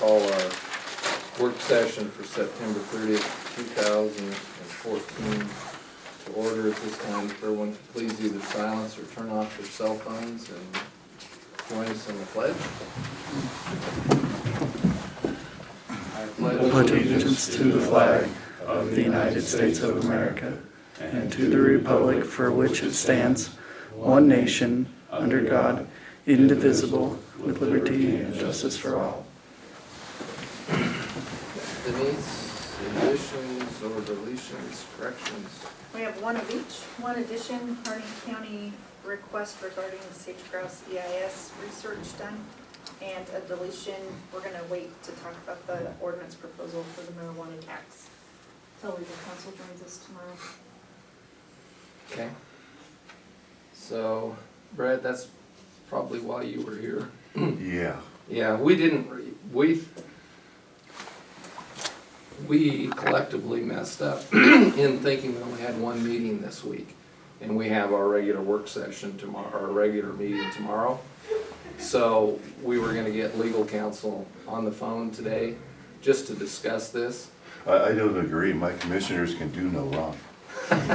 call our work session for September 30th, 2014 to order at this time. If everyone could please either silence or turn off their cell phones and join us in the pledge. I pledge allegiance to the flag of the United States of America and to the republic for which it stands, one nation, under God, indivisible, with liberty and justice for all. Denise, additions or deletions, corrections? We have one of each. One addition, Harding County request regarding the sage-grouse EIS research done. And a deletion, we're gonna wait to talk about the ordinance proposal for the marijuana tax till legal counsel joins us tomorrow. Okay. So, Brad, that's probably why you were here. Yeah. Yeah, we collectively messed up in thinking we only had one meeting this week. And we have our regular work session tomorrow, our regular meeting tomorrow. So we were gonna get legal counsel on the phone today just to discuss this. I don't agree. My commissioners can do no wrong. Correct.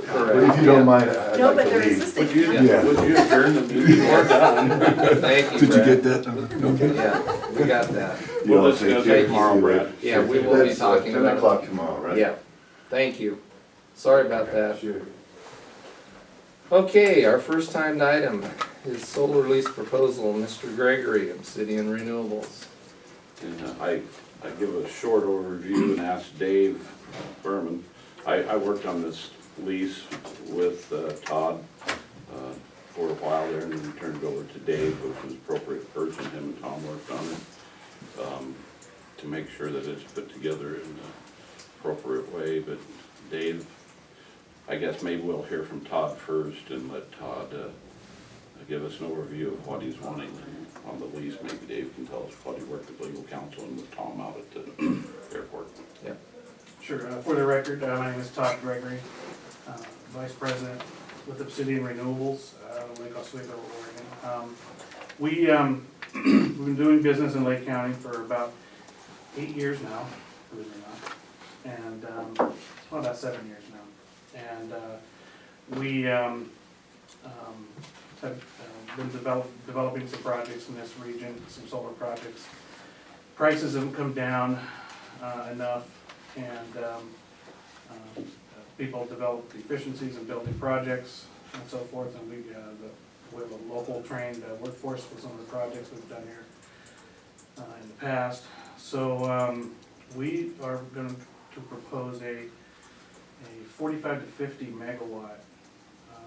But if you don't mind, I'd No, like but to they're leave. assisting. Yeah. Would you adjourn the meeting? We're done. Thank you, Did you Brad. get that? Okay. Yeah, we got that. You We'll all discuss take it care. tomorrow, Brad. Yeah, we will be That's, talking 10 about o'clock tomorrow, right? Yeah, thank you. Sorry about that. Sure. Okay, our first timed item is solar lease proposal, Mr. Gregory, Obsidian Renewables. And I give a short overview and ask Dave Berman. I worked on this lease with Todd for a while there, and then turned it over to Dave, which was the appropriate person. Him and Tom worked on it to make sure that it's put together in the appropriate way. But Dave, I guess maybe we'll hear from Todd first and let Todd give us an overview of what he's wanting on the lease. Maybe Dave can tell us what he worked with legal counsel and with Tom out at the airport. Yep. Sure. For the record, my name is Todd Gregory, Vice President with Obsidian Renewables, Lake Oswego, Oregon. We've been doing business in Lake County for about 8 years now, believe it or not, and well, about 7 years now. And we have been developing some projects in this region, some solar projects. Prices haven't come down enough, and people develop efficiencies in building projects and so forth. And we have a local trained workforce for some of the projects we've done here in the past. So we are going to propose a 45 to 50 megawatt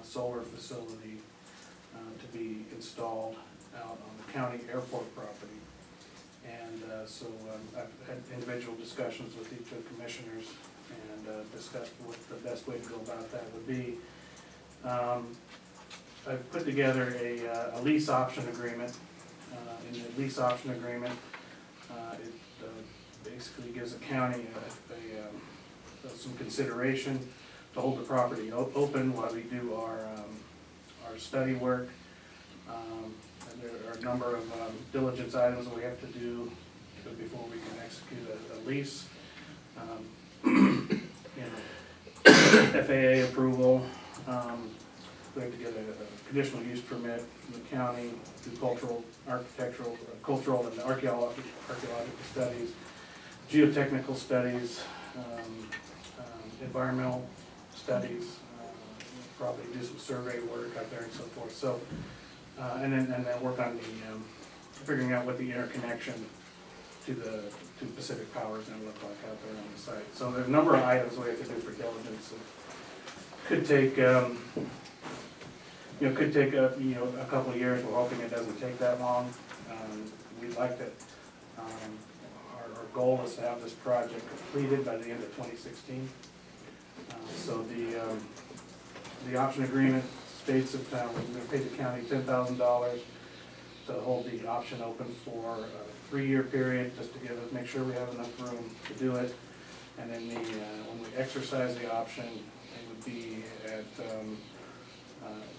solar facility to be installed out on the county airport property. And so I've had individual discussions with each of the commissioners and discussed what the best way to go about that would be. I've put together a lease option agreement. In the lease option agreement, it basically gives the county some consideration to hold the property open while we do our study work. There are a number of diligence items that we have to do before we can execute a lease. FAA approval. We have to get a conditional use permit from the county, do cultural and archaeological studies, geotechnical studies, environmental studies, probably do some survey work out there and so forth. So, and then work on the figuring out what the interconnection to Pacific Power is going to look like out there on the site. So there's a number of items we have to do for diligence. It could take a couple of years. We're hoping it doesn't take that long. We'd like to. Our goal is to have this project completed by the end of 2016. So the option agreement states that we're going to pay the county $10,000 to hold the option open for a 3-year period, just to make sure we have enough room to do it. And then when we exercise the option, it would be at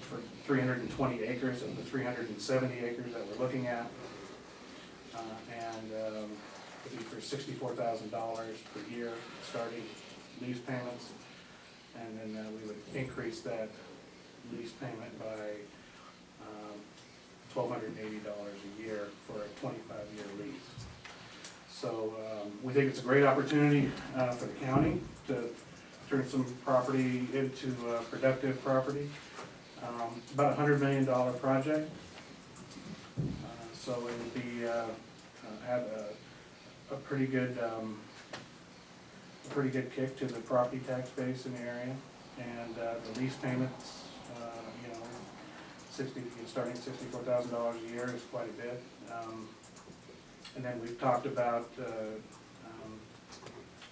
for 320 acres of the 370 acres that we're looking at. and it'd be for $64,000 per year, starting lease payments. And then we would increase that lease payment by $1,280 a year for a 25-year lease. So we think it's a great opportunity for the county to turn some property into productive property. About a $100 million project. So it would be, have a pretty good kick to the property tax base in the area. And the lease payments, you know, starting $64,000 a year is quite a bit. And then we've talked about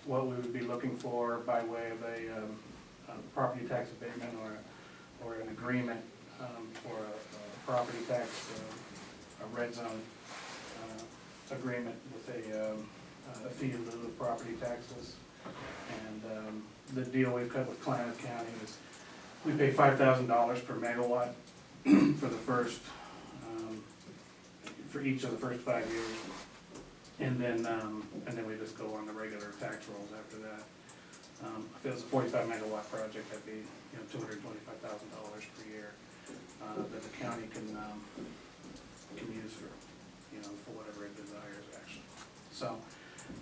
what we would be looking for by way of a property tax abatement or an agreement for a property tax, a red zone agreement with a fee in lieu of property taxes. And the deal we've cut with Klamath County is we pay $5,000 per megawatt for the first, for each of the first 5 years. And then we just go on the regular tax rolls after that. If it was a 45 megawatt project, that'd be, you know, $225,000 per year that the county can use for, you know, for whatever it desires actually. So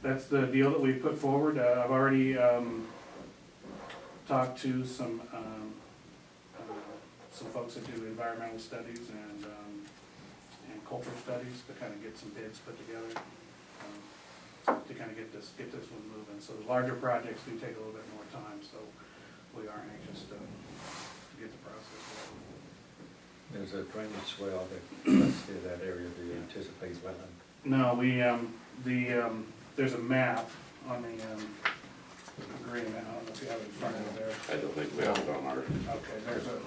that's the deal that we put forward. I've already talked to some folks that do environmental studies and cultural studies to kind of get some bids put together. To kind of get this one moving. So the larger projects do take a little bit more time, so we are anxious to get the process going. There's a drainage swale that runs through that area. Do you anticipate wetland? No, there's a map on the agreement. I don't know if you have it in front of you there. I don't think we have it on our, Okay, there's a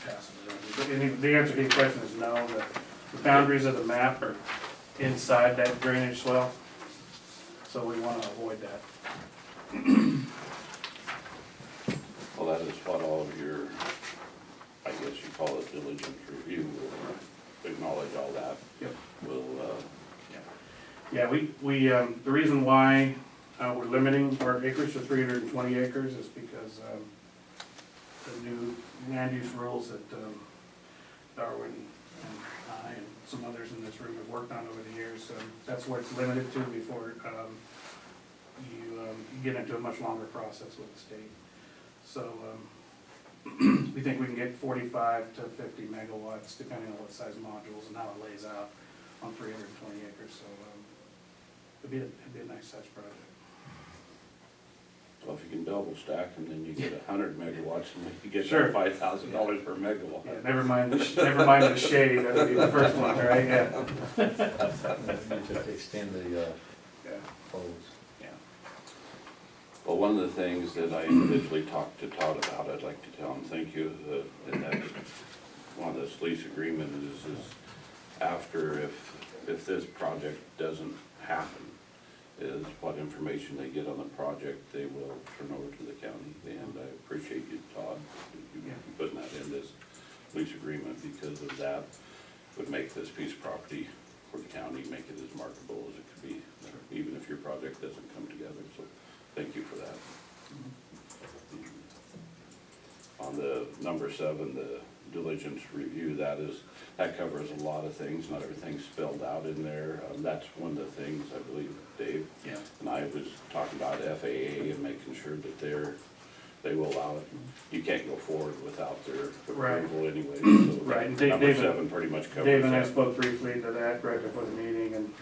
pass it around. But the answer to your question is no. The boundaries of the map are inside that drainage swell, so we want to avoid that. well, that is what all of your, I guess you call it diligence review, will acknowledge all that. Yep. Will, Yeah, we the reason why we're limiting our acreage to 320 acres is because the new land use rules that Darwin and I and some others in this room have worked on over the years. That's what it's limited to before you get into a much longer process with the state. So we think we can get 45 to 50 megawatts depending on what size modules and how it lays out on 320 acres. So it'd be a nice size project. well, if you can double stack them, then you get 100 megawatts and you get Sure. $5,000 per megawatt. Yeah, never mind the shade. That would be the first one, right? Yeah. You just extend the Yeah. poles. Yeah. Well, one of the things that I individually talked to Todd about, I'd like to tell him thank you, and that's one of this lease agreement is after if this project doesn't happen, is what information they get on the project, they will turn over to the county. And I appreciate you, Todd, you putting that in this lease agreement, because of that would make this piece of property for the county, make it as marketable as it could be, even if your project doesn't come together. So thank you for that. On the number 7, the diligence review, that covers a lot of things. Not everything's spelled out in there. That's one of the things I believe Dave Yeah. and I was talking about FAA and making sure that they will allow it. You can't go forward without their Right. approval anyway. So Right, and number David- 7 pretty much covers Dave and I that. spoke briefly to that right before the meeting, and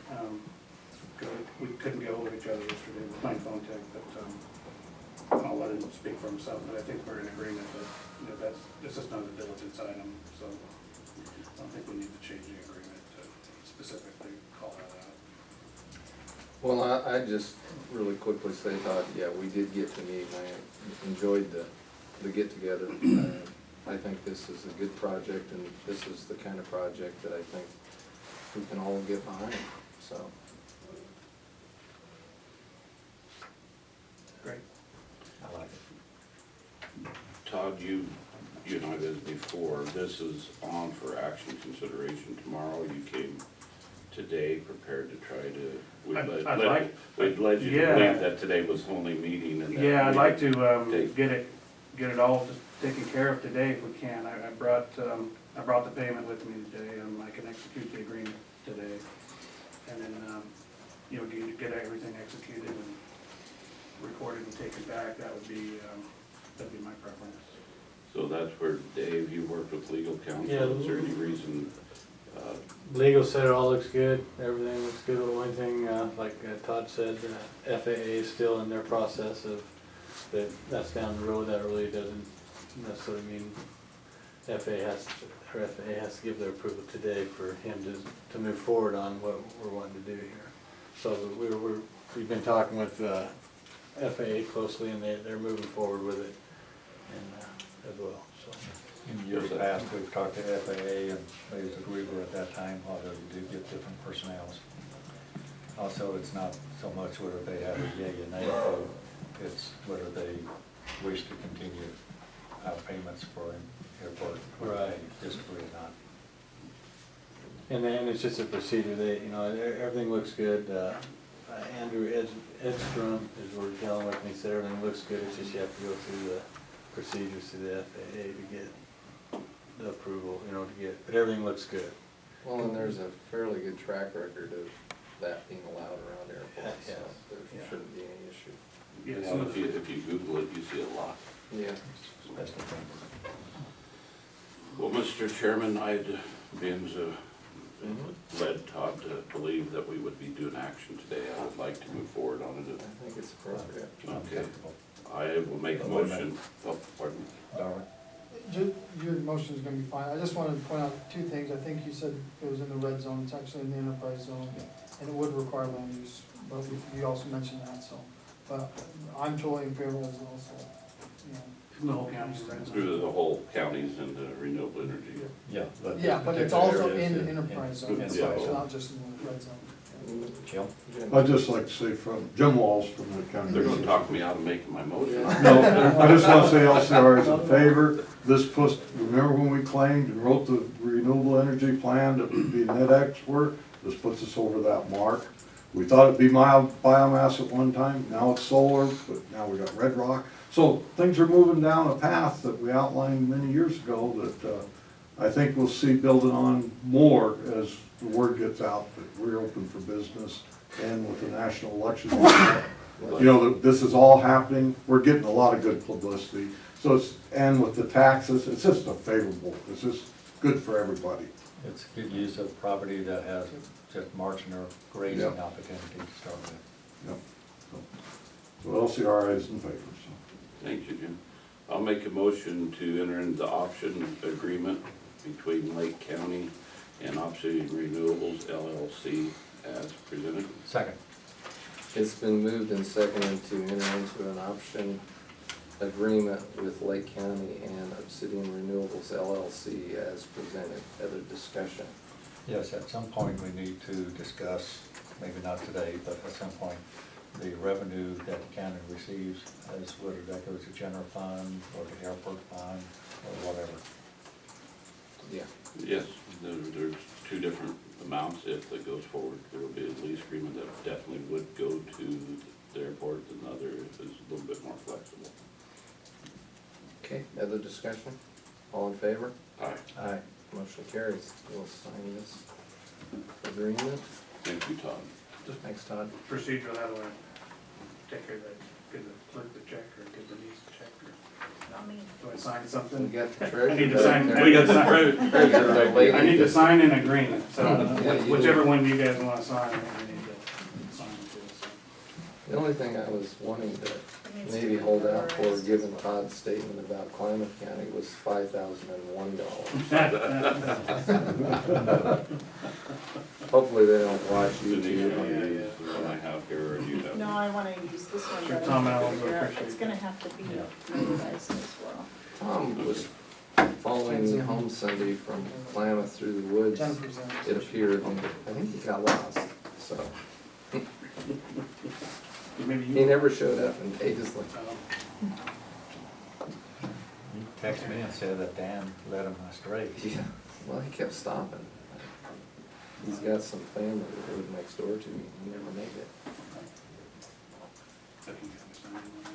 we couldn't get hold of each other yesterday with my phone tag, but I'll let him speak for himself. But I think we're in agreement that, you know, this is not a diligence item, so I don't think we need to change the agreement to specifically call that out. Well, I just really quickly say, Todd, yeah, we did get to meet, and I enjoyed the get-together. I think this is a good project, and this is the kind of project that I think we can all get behind, so. Great. I like it. Todd, you and I visited before. This is on for action consideration tomorrow. You came today prepared to try to, I'd like- we'd led you to Yeah. believe that today was the only meeting and that. Yeah, I'd we like could to, take- get it all just taken care of today if we can. I brought the payment with me today, and I can execute the agreement today. And then, get everything executed and recorded and taken back, that'd be my preference. So that's where, Dave, you worked with legal counsel, Yeah. is there any reason, Legal said it all looks good, everything looks good. The only thing, like Todd said, FAA is still in their process of, that's down the road, that really doesn't necessarily mean FAA has to give their approval today for him to move forward on what we're wanting to do here. So we've been talking with FAA closely, and they're moving forward with it, and as well, so. In years past, we've talked to FAA and they've agreed with at that time, although you do get different personnels. Also, it's not so much whether they have a yay and nay vote, it's whether they wish to continue payments for an airport. whether Right. they disagree or not. And then it's just a procedure, everything looks good. Andrew Edstrom is we're dealing with, and he said everything looks good, it's just you have to go through the procedures to the FAA to get the approval, but everything looks good. Well, and there's a fairly good track record of that being allowed around airports, so Yeah. there shouldn't be any issue. Yeah, well, if you Google it, you see a lot. Yeah. That's the thing. Well, Mr. Chairman, I'd been led Todd to believe that we would be doing action today. I would like to move forward on I it. think it's appropriate. I'm Okay. comfortable. I will make a motion, oh, pardon me. Darwin? Your motion is gonna be fine. I just wanted to point out two things. I think you said it was in the red zone, it's actually in the enterprise zone, and it would require land use, but you also mentioned that, so. But I'm totally in favor as well, so, The whole county's red zone. Through the whole counties and renewable energy. Yeah. Yeah, but it's also in the enterprise zone, in- so yeah. it's not just in the red zone. Jim? Jim? I'd just like to say from Jim Walls from the county. They're gonna talk me out of making my motion. No, I just want to say LCR is in favor. This puts, remember when we claimed and wrote the renewable energy plan that would be net export? This puts us over that mark. We thought it'd be mild biomass at one time, now it's solar, but now we got red rock. So things are moving down a path that we outlined many years ago that I think we'll see building on more as the word gets out that we're open for business, and with the national election. That this is all happening, we're getting a lot of good publicity. So and with the taxes, it's just a favorable, it's just good for everybody. It's good use of property that has just margin or grazing Yep. opportunity to start with. Yep. So LCRA is in favor, so. Thank you, Jim. I'll make a motion to enter into the option agreement between Lake County and Obsidian Renewables LLC as presented. Second. It's been moved and seconded to enter into an option agreement with Lake County and Obsidian Renewables LLC as presented. Other discussion? Yes, at some point we need to discuss, maybe not today, but at some point, the revenue that the county receives, as whether that goes to general fund or the airport fund or whatever. Yeah. Yes, there's two different amounts if it goes forward. There will be a lease agreement that definitely would go to the airport, and the other is a little bit more flexible. Okay, other discussion? All in favor? Aye. Aye. Motion carries. We'll sign this agreement. Thank you, Todd. Thanks, Todd. Procedural, how do I take care of that? Give the clerk the check or give Denise the check? Or I mean, do I sign We something? got the I treasurer. need to sign, back we there. got the Treasurer lady. I need to sign an agreement, so Yeah, you do. whichever one you guys wanna sign, we need to sign it too, so. The only thing I was wanting to it needs to maybe be hold out for, notarized. given Todd's statement about Klamath County, was $5,001. Hopefully they don't watch Denise, you YouTube. want to use the one I have here, or do you have? No, I wanna use this one, Sure, but Tom, I I'll have to figure out, appreciate it's that. gonna have to be Yeah. notarized as well. Tom was following home Sunday from Klamath through the woods, 10%. it appeared, and I think he got lost, so. Maybe He you. never showed up and paid his like, You texted me and said that Dan led him astray. yeah, well, he kept stopping. He's got some family that live next door to me, he never made it. I think I was signing one there.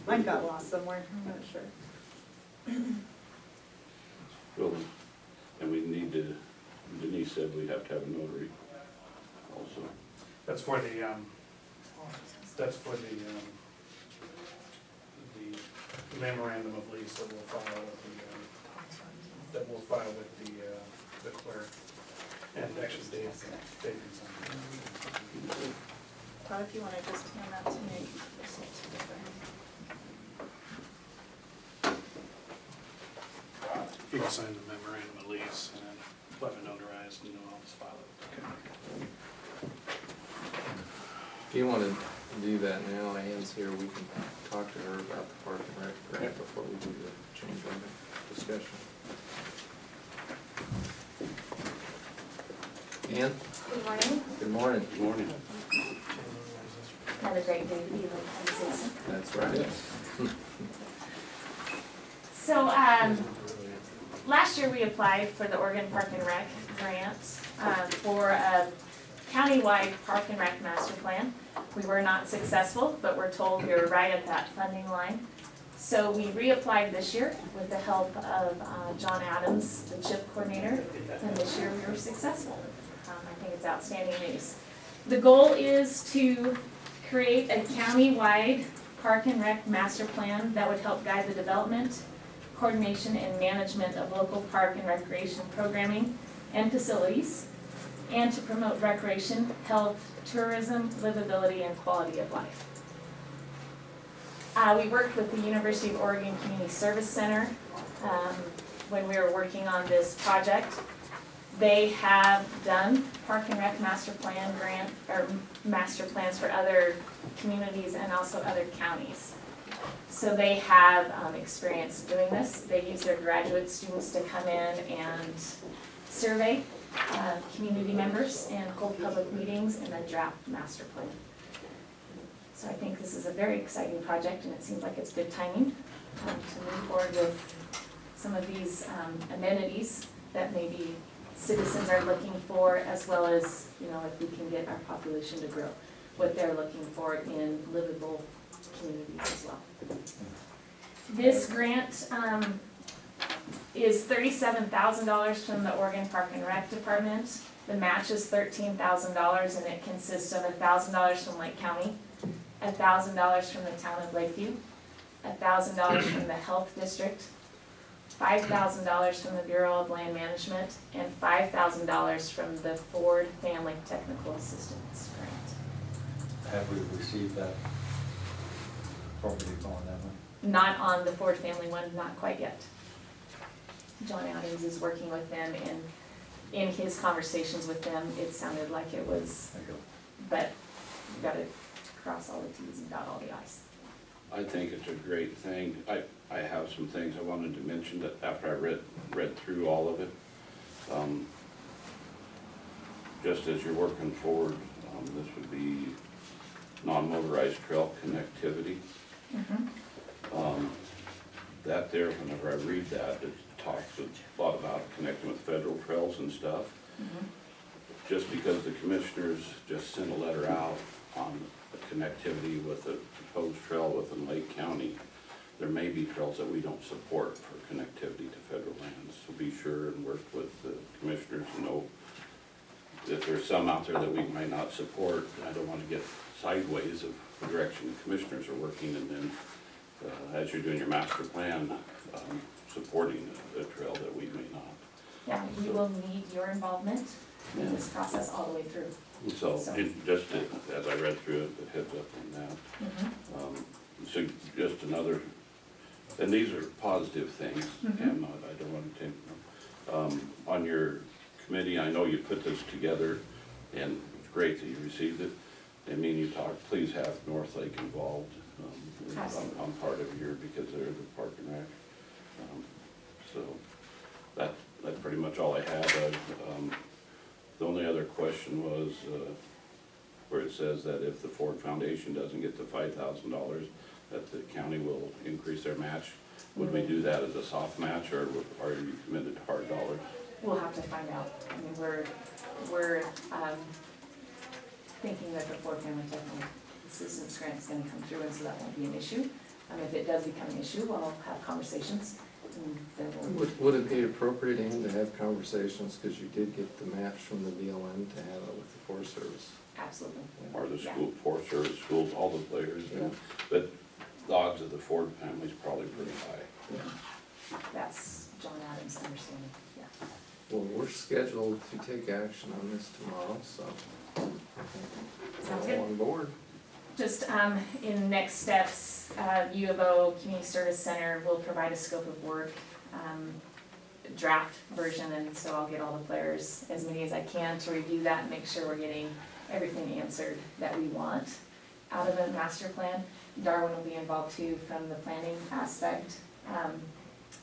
Mine got lost somewhere, I'm not sure. Well, and we need to, Denise said we'd have to have a notary also. That's for the memorandum of lease that we'll file with the clerk. And actually Dave can sign it. Todd, if you wanna just hand that to me. You can sign the memorandum of lease and then let me notarize and I'll just file it. If you wanna do that now, Ann's here, we can talk to her about the park and rec grant before we do the change order discussion. Ann, Good morning. good morning. Good morning. Another great day to be a citizen. That's right. So, last year we applied for the Oregon Park and Rec grant for a countywide park and rec master plan. We were not successful, but we're told we were right at that funding line. So we reapplied this year with the help of John Adams, the CHIP coordinator, and this year we were successful. I think it's outstanding news. The goal is to create a county-wide park and rec master plan that would help guide the development, coordination, and management of local park and recreation programming and facilities, and to promote recreation, health, tourism, livability, and quality of life. We worked with the University of Oregon Community Service Center when we were working on this project. They have done park and rec master plan grant, or master plans for other communities and also other counties. So they have experience doing this. They use their graduate students to come in and survey community members and hold public meetings and then draft master plan. So I think this is a very exciting project and it seems like it's good timing to move forward with some of these amenities that maybe citizens are looking for, as well as, you know, if we can get our population to grow, what they're looking for in livable communities as well. This grant is $37,000 from the Oregon Park and Rec Department. The match is $13,000 and it consists of $1,000 from Lake County, $1,000 from the town of Lakeview, $1,000 from the Health District, $5,000 from the Bureau of Land Management, and $5,000 from the Ford Family Technical Assistance Grant. Have we received that property on that one? Not on the Ford Family one, not quite yet. John Adams is working with them, and in his conversations with them, it sounded like it was, Thank you. but you gotta cross all the Ts and dot all the Is. I think it's a great thing. I have some things I wanted to mention that after I read through all of it. Just as you're working forward, this would be non-motorized trail connectivity. That there, whenever I read that, it talks a lot about connecting with federal trails and stuff. Just because the commissioners just sent a letter out on the connectivity with the proposed trail within Lake County, there may be trails that we don't support for connectivity to federal lands. So be sure and work with the commissioners to know if there's some out there that we might not support. I don't want to get sideways of the direction the commissioners are working, and then as you're doing your master plan, supporting a trail that we may not. Yeah, we will need your involvement in this process all the way through. So, just as I read through it, a heads up on that. So just another, and these are positive things, and I don't want to take, on your committee, I know you put this together, and great that you received it. I mean, you talked, please have North Lake involved, Absolutely. on part of your, because they're the park and rec. So that's pretty much all I had. The only other question was, where it says that if the Ford Foundation doesn't get the $5,000, that the county will increase their match. Would we do that as a soft match, or are you committed to hard dollars? We'll have to find out. I mean, we're thinking that the Ford Family Technical Assistance Grant's gonna come through, and so that won't be an issue. If it does become an issue, we'll have conversations, and then we'll. Would it be appropriate, Ann, to have conversations, because you did get the match from the BLM, to have it with the Forest Service? Absolutely. Or the Yeah. school, Forest Service, schools, all the players, Yeah. but the odds of the Ford family's probably pretty high. That's John Adams' understanding, yeah. Well, we're scheduled to take action on this tomorrow, so. Sounds we're good. on board. Just in next steps, U of O Community Service Center will provide a scope of work draft version, and so I'll get all the players, as many as I can, to review that and make sure we're getting everything answered that we want out of the master plan. Darwin will be involved too from the planning aspect.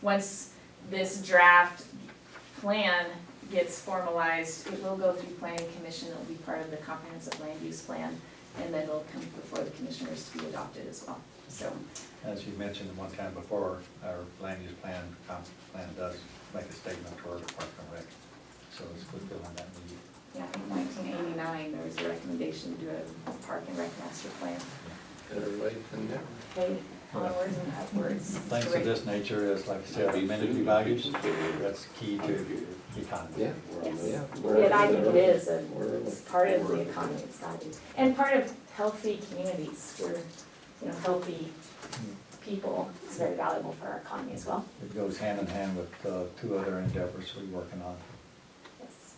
Once this draft plan gets formalized, it will go through planning commission, it'll be part of the comprehensive land use plan, and then it'll come before the commissioners to be adopted as well, so. As you mentioned one time before, our land use plan, comp plan does make a statement toward Park and Rec, so it's fulfilling that need. Yeah, I think 1989, there was a recommendation to do a park and rec master plan. Better late than never. Paid onwards and upwards. Things of this nature is, like I said, amenity values, that's key to the economy. Yeah, Yes. yeah. Yeah, I think it is, We're- it's part of the economy, it's gotta be. And part of healthy communities, we're, healthy people, it's very valuable for our economy as well. It goes hand in hand with two other endeavors we're working on. Yes.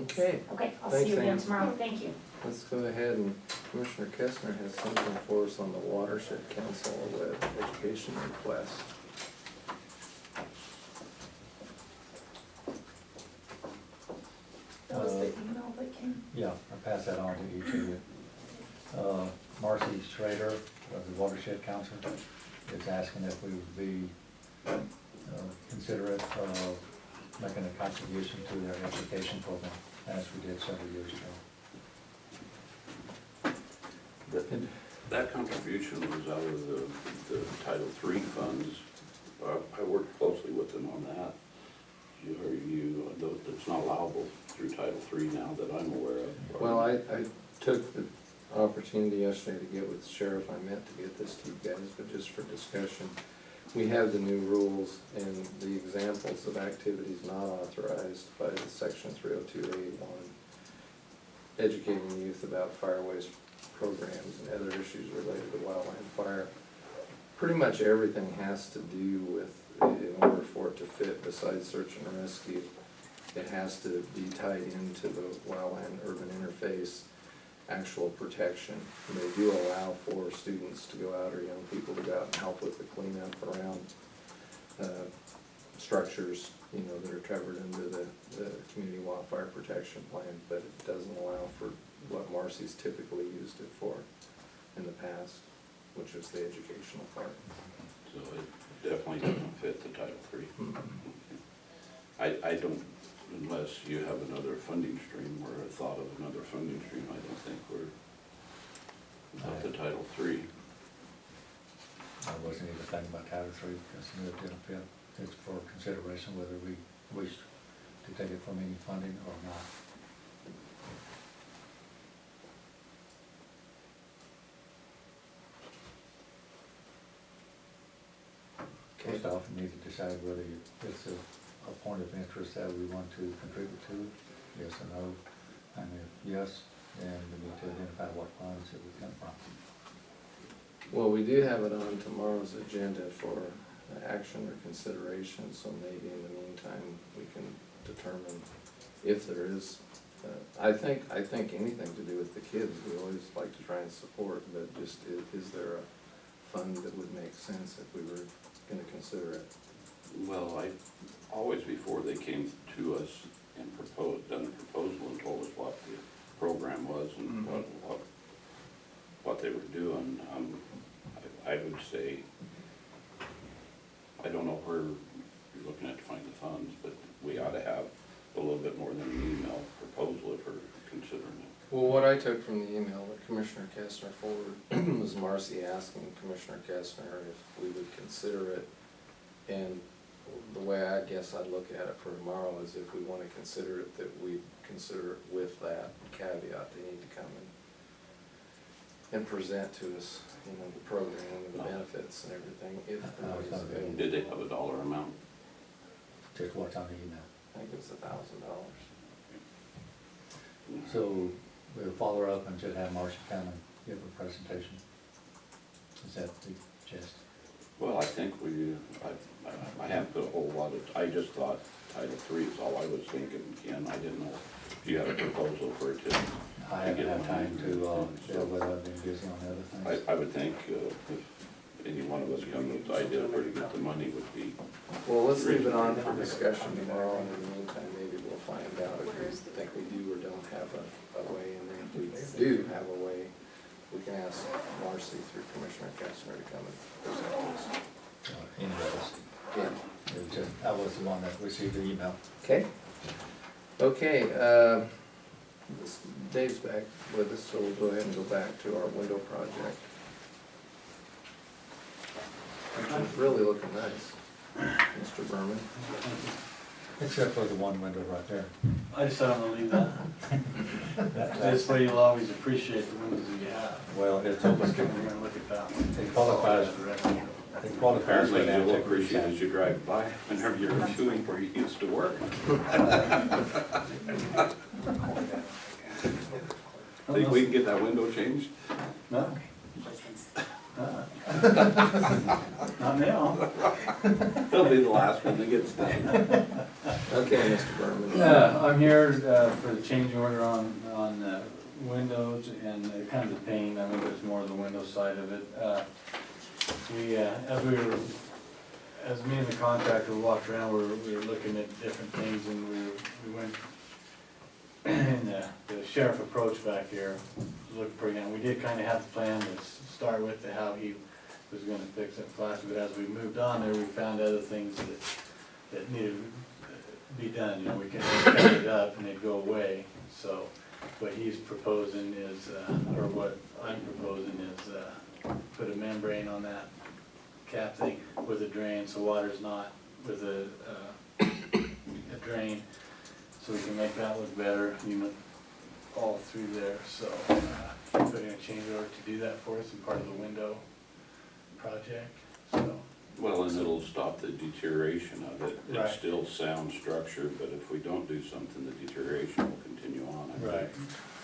Okay, Okay, I'll Thanks, see you again Ann. tomorrow, thank you. let's go ahead, and Commissioner Kestner has something for us on the Watershed Council with education request. That was the email that came. Yeah, I pass that on to each of you. Marcy Schrader of the Watershed Council is asking if we would be considerate of making a contribution to their education program, as we did several years ago. That contribution was out of the Title III funds. I worked closely with them on that. It's not allowable through Title III now that I'm aware of. Well, I took the opportunity yesterday to get with the sheriff. I meant to get this to you guys, but just for discussion. We have the new rules and the examples of activities not authorized by the section 302A1, educating youth about fire waste programs and other issues related to wildland fire. Pretty much everything has to do with, in order for it to fit besides search and rescue, it has to be tied into the wildland urban interface, actual protection. And they do allow for students to go out or young people to go out and help with the cleanup around structures, that are covered under the community wildfire protection plan, but it doesn't allow for what Marcy's typically used it for in the past, which is the educational part. So it definitely doesn't fit the Title III. Mm-hmm. I don't, unless you have another funding stream or a thought of another funding stream, I don't think we're about the Title III. I wasn't even thinking about Title III, because it didn't fit. It's for consideration whether we wish to take it from any funding or not. Okay. First off, we need to decide whether it's a point of interest that we want to contribute to, yes or no. And if yes, then we need to identify what funds it would come from. Well, we do have it on tomorrow's agenda for action or consideration, so maybe in the meantime, we can determine if there is. I think anything to do with the kids, we always like to try and support, but just, is there a fund that would make sense if we were gonna consider it? Well, always before they came to us and done a proposal and told us what program was and what they were doing. I would say, I don't know where you're looking at to find the funds, but we ought to have a little bit more than an email proposal if we're considering it. Well, what I took from the email that Commissioner Kestner forwarded was Marcy asking Commissioner Kestner if we would consider it. And the way I guess I'd look at it for tomorrow is if we want to consider it, that we consider it with that caveat. They need to come and present to us, you know, the program and the benefits and everything, if the money's available. Did they have a dollar amount? Just what's on the email. I think it was $1,000. So we'll follow her up and just have Marcia come and give a presentation. Is that the gist? Well, I think I haven't put a whole lot of, I just thought Title III is all I was thinking, Ken. I didn't know if you had a proposal for it to. I haven't had time to, deal with it. I've been busy on other things. I would think if any one of us come with the idea of where to get the money would be. Well, let's leave it on for discussion tomorrow, and in the meantime, maybe we'll find out if we think we do or don't have a way, and then if we do have a way, we can ask Marcy through Commissioner Kestner to come and present to us. Emails. Yeah. It was just, I was the one that received the email. Okay. Okay, Dave's back with us, so we'll go ahead and go back to our window project. Which is really looking nice, Mr. Berman. Except for the one window right there. I decided I'm gonna leave that. This way you'll always appreciate the windows that you have. Well, it's We're almost, gonna look at that one. it qualifies, it qualifies for Apparently that. you'll appreciate as you drive by whenever you're doing where you used to work. Think we can get that window changed? No. Not now. That'll be the last one that gets done. Okay, Mr. Berman. I'm here for the change order on windows and kind of the paint. I think it's more the window side of it. As me and the contractor walked around, we were looking at different things, and we went, and the sheriff approached back here, looked pretty, and we did kind of have the plan to start with, how he was gonna fix it flash, but as we moved on there, we found other things that needed to be done. You know, we could cut it up and it'd go away. So what he's proposing is, or what I'm proposing is, put a membrane on that cap thing with a drain, so water's not with a drain, so we can make that look better, you know, all through there. So putting a change order to do that for us and part of the window project. So Well, and it'll stop the deterioration of it. Right. It's still sound structure, but if we don't do something, the deterioration will continue on, I think. right.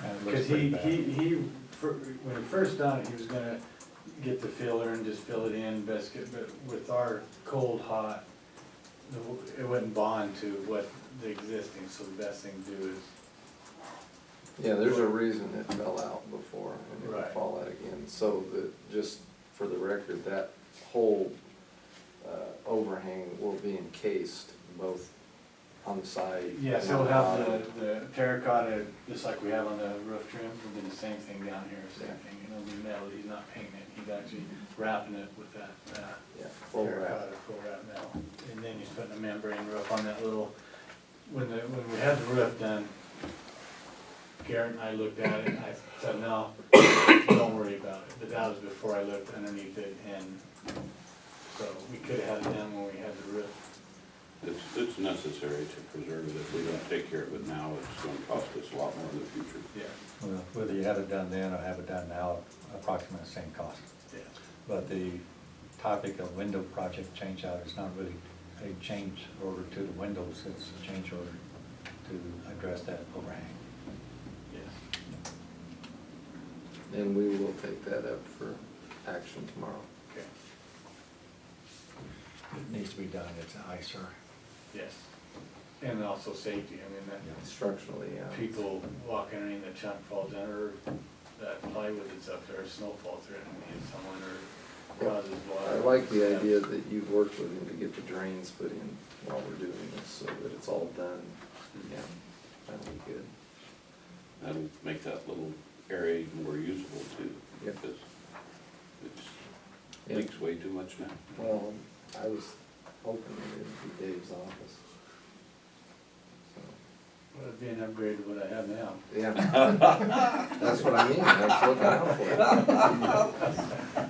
And it looks Because pretty bad. when he first done it, he was gonna get the filler and just fill it in, but with our cold, hot, it wouldn't bond to what the existing, so the best thing to do is, Yeah, there's a reason it fell out before, and it will Right. fall out again. So just for the record, that whole overhang will be encased both on the side. yeah, and so on we'll have bottom. the terracotta, just like we have on the roof trim, we'll do the same thing down here, same thing, you know, the metal, he's not painting it, he's actually wrapping it with that, Yeah, full wrap. terracotta, full wrap metal. And then he's putting a membrane roof on that little, when we had the roof done, Garrett and I looked at it, and I said, no, don't worry about it, but that was before I looked underneath it, and so we could have had it done when we had the roof. It's necessary to preserve it. If we don't take care of it now, it's gonna cost us a lot more in the future. Yeah. Well, whether you have it done then or have it done now, approximately the same cost. Yeah. But the topic of window project change out is not really a change order to the windows, it's a change order to address that overhang. Yes. And we will take that up for action tomorrow. Okay. It needs to be done, it's an eyesore. Yes. And also safety, I mean, that Structurally, yeah. people walking in, the chunk falls in, or that plywood that's up there, snow falls through it and hits someone, or causes water. I like the idea that you've worked with him to get the drains put in while we're doing this, so that it's all done. Yeah, that'll be good. That'll make that little area even more usable too. Yep. Because it Yep. leaks way too much now. Well, I was hoping it would be Dave's office. So, Would it be an upgrade to what I have now? yeah. That's what I mean, I was looking out for it.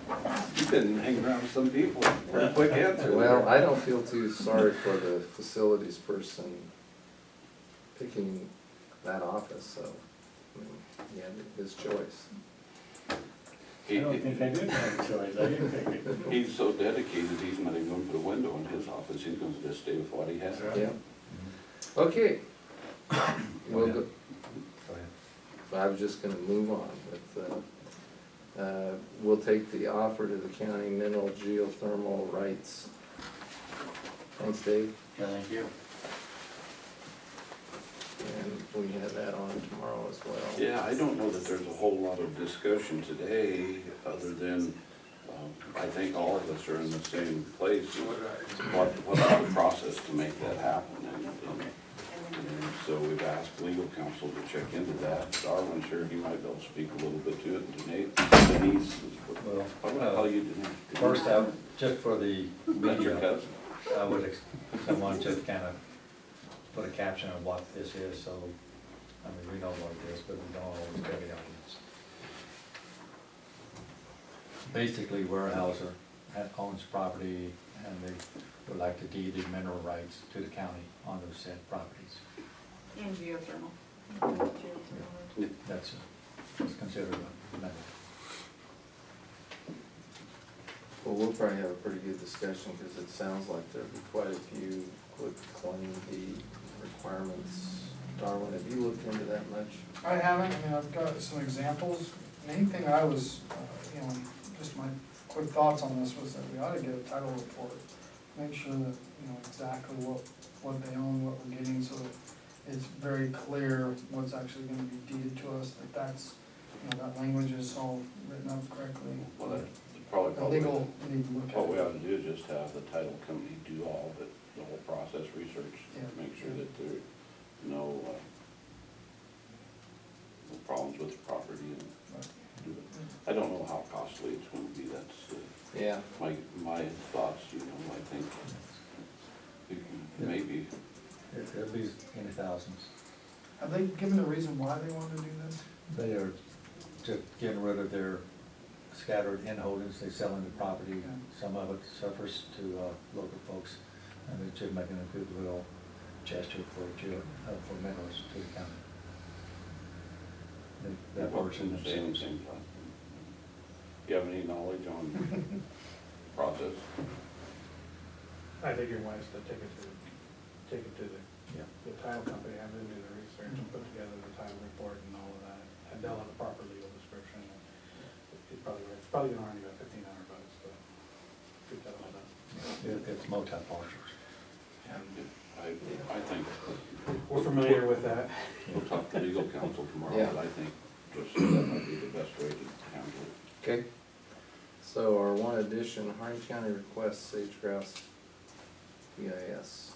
You've been hanging around with some people, pretty quick answer. Well, I don't feel too sorry for the facilities person picking that office, so, I mean, he had his choice. I don't think I did have a choice, I didn't pick it. He's so dedicated, he's not even gonna put a window in his office, he's gonna just stay with what he has. Yeah. Okay. We'll go, Go ahead. I was just gonna move on with, we'll take the offer to the county mineral geothermal rights. Thanks, Dave. Yeah, thank you. And we have that on tomorrow as well. Yeah, I don't know that there's a whole lot of discussion today, other than, I think all of us are in the same place. What's the process to make that happen? And so we've asked legal counsel to check into that. Darwin's here, he might be able to speak a little bit to it. Denise, Well, what would I call you, Denise? First, just for the That's your media, cousin. I would, someone to kind of put a caption on what this is, so, I mean, we know what it is, but we don't always tell the audience. Basically, Weyerhaeuser owns property, and they would like to deed the mineral rights to the county on those said properties. And geothermal. That's considered a mineral. Well, we'll probably have a pretty good discussion, because it sounds like there'll be quite a few would claim the requirements. Darwin, have you looked into that much? I haven't, I mean, I've got some examples. Main thing I was, just my quick thoughts on this was that we ought to get a title report. Make sure that, exactly what they own, what we're getting, so that it's very clear what's actually gonna be deeded to us, that's, that language is all written up correctly. Well, that's The probably legal, we need to look at it. what we ought to do is just have the title company do all of it, the whole process, research, Yeah. make sure that there are no problems with the property and do it. I don't know how costly it's going to be, that's Yeah. my thoughts, I think maybe. It'll be in the thousands. Have they given a reason why they want to do this? They are just getting rid of their scattered in holdings, they sell into property, Okay. some of it suffers to local folks, and they're just making a goodwill gesture for minerals to the county. That works in themselves. Same time. You have any knowledge on process? I think your wife's to take it to the title company, have them do the research and put together the title report and all of that. And they'll have a proper legal description. It's probably gonna run you about $1,500 to get that all done. It's multi-parcels. I think We're familiar with that. we'll talk to legal counsel tomorrow, Yeah. but I think just that might be the best way to handle it. Okay. So our one addition, Hardin County requests sage grouse EIS.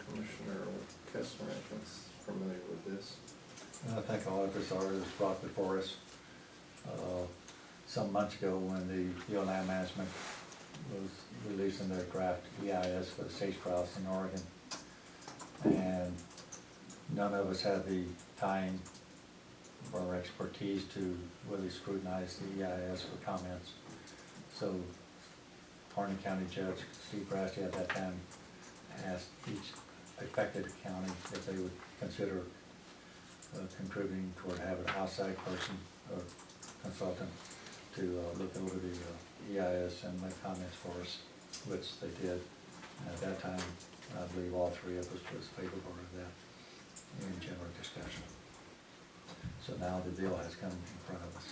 Commissioner Kestner, I think's familiar with this. And I think all of us are, it was brought before us some months ago when the land management was releasing their draft EIS for the sage grouse in Oregon. And none of us had the time or expertise to really scrutinize the EIS for comments. So Hardin County Judge Steve Grassley at that time asked each affected county if they would consider contributing toward having an outside person or consultant to look over the EIS and make comments for us, which they did. And at that time, I believe all three of us was favorable to that in general discussion. So now the bill has come in front of us.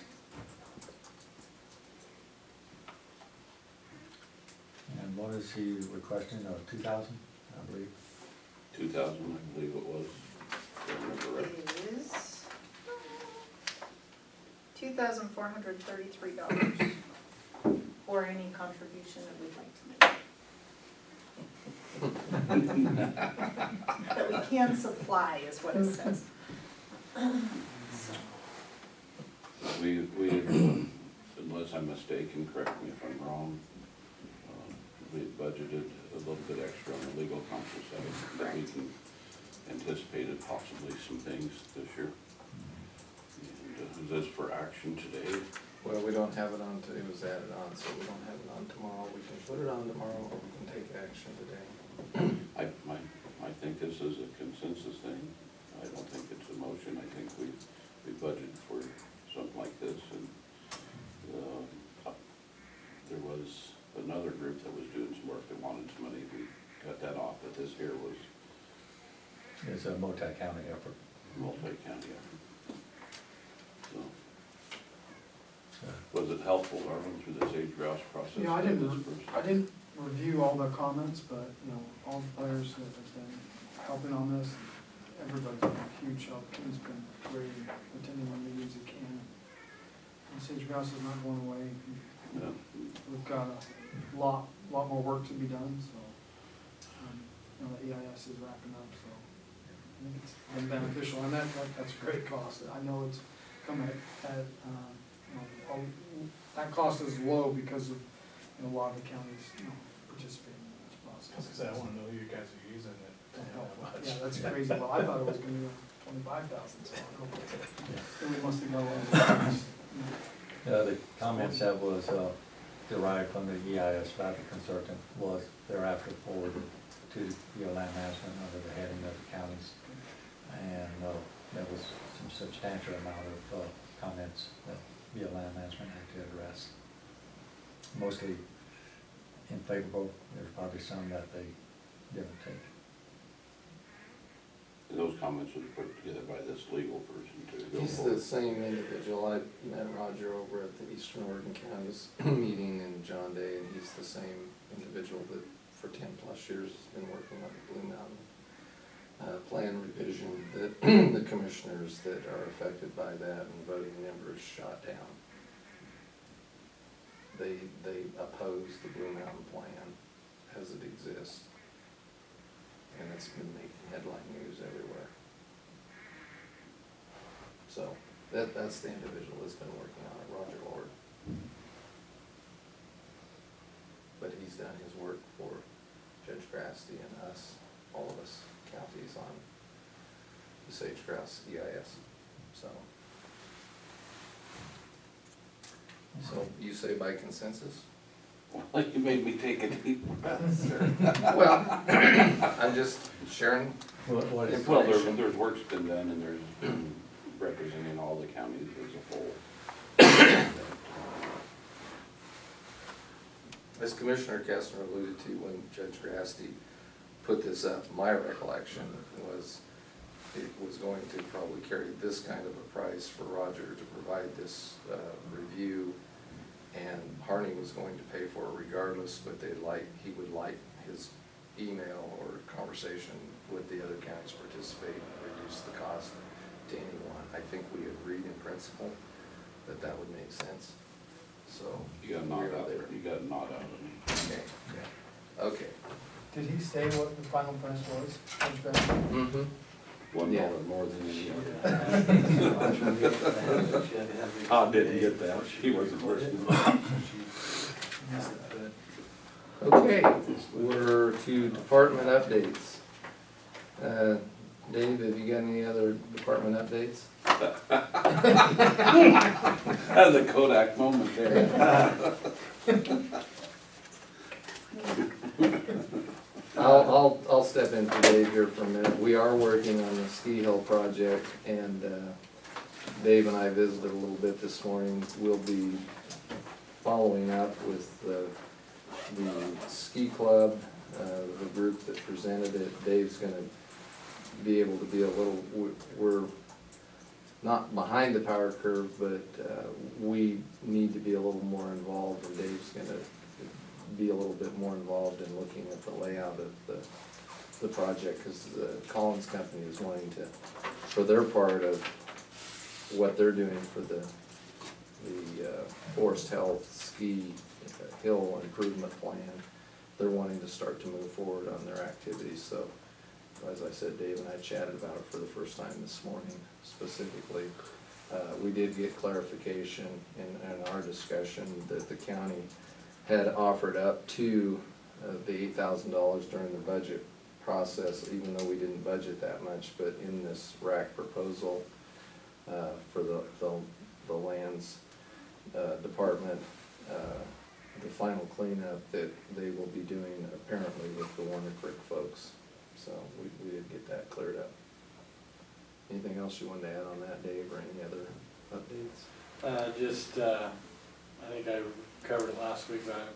And what is he requesting, 2,000, I believe? 2,000, I believe it was. If I remember right. It is $2,433, or any contribution that we'd like to make. That we can supply is what it says. We, unless I'm mistaken, correct me if I'm wrong, we had budgeted a little bit extra on the legal counsel side, that we can anticipated possibly some things this year. And is this for action today? Well, we don't have it on, it was added on, so we don't have it on tomorrow. We can put it on tomorrow, or we can take action today. I think this is a consensus thing. I don't think it's a motion. I think we budgeted for something like this, and there was another group that was doing some work that wanted some money. We got that off, but this here was It's a multi-county effort. multi-county effort. So, was it helpful, Arlen, through the sage grouse process? Yeah, I for didn't, this person? I didn't review all the comments, but, you know, all the players that have been helping on this, everybody's been a huge help. Ken's been great, attending the meetings he can. And sage grouse is not going away. Yeah. We've got a lot more work to be done, so, you know, the EIS is wrapping up, so I think it's been beneficial, and that's a great cost. I know it's come at, you know, that cost is low because of, you know, a lot of the counties, you know, participating in this process. I wanna know who you guys are using it. Yeah, that's crazy, well, I thought it was gonna be 25,000, so I don't know. Then we must have gone over. The comments that was derived from the EIS traffic consultant was thereafter forwarded to the land management under the heading of the counties. And there was some substantial amount of comments that the land management had to address. Mostly in favorable, there's probably some that they didn't take. And those comments were put together by this legal person too. He's the same individual. I met Roger over at the Eastern Oregon Counties meeting in John Day, and he's the same individual that for 10+ years has been working on the Blue Mountain plan revision that the commissioners that are affected by that and voting members shot down. They oppose the Blue Mountain plan as it exists, and it's been making headline news everywhere. So that's the individual that's been working on it, Roger Lord. But he's done his work for Judge Grasty and us, all of us counties on the sage grouse EIS, so. So you say by consensus? Well, you made me take a deep breath, sir. Well, I'm just sharing What is, Well, information. there's work's been done, and there's been representing all the counties as a whole. As Commissioner Kestner alluded to when Judge Grasty put this up, my recollection was it was going to probably carry this kind of a price for Roger to provide this review, and Harney was going to pay for it regardless, but he would like his email or conversation with the other counties participate and reduce the cost to anyone. I think we agreed in principle that that would make sense, so. You got a nod we are out there. there, you got a nod out of me. Okay, okay. Did he say what the final price was, Judge Grassley? Mm-hmm. $1 Yeah. more than any other. Todd didn't get that, he wasn't listening. Okay, we're to department updates. Dave, have you got any other department updates? That was a Kodak moment there. I'll step in for Dave here for a minute. We are working on the Ski Hill project, and Dave and I visited a little bit this morning. We'll be following up with the ski club, the group that presented it. Dave's gonna be able to be a little, we're not behind the power curve, but we need to be a little more involved, and Dave's gonna be a little bit more involved in looking at the layout of the project, because the Collins Company is wanting to, for their part of what they're doing for the Forest Health Ski Hill Improvement Plan, they're wanting to start to move forward on their activities, so as I said, Dave and I chatted about it for the first time this morning specifically. We did get clarification in our discussion that the county had offered up to the $8,000 during the budget process, even though we didn't budget that much, but in this RAC proposal for the lands department, the final cleanup that they will be doing apparently with the Warner Creek folks. So we did get that cleared up. Anything else you wanted to add on that, Dave, or any other updates? I think I covered it last week about,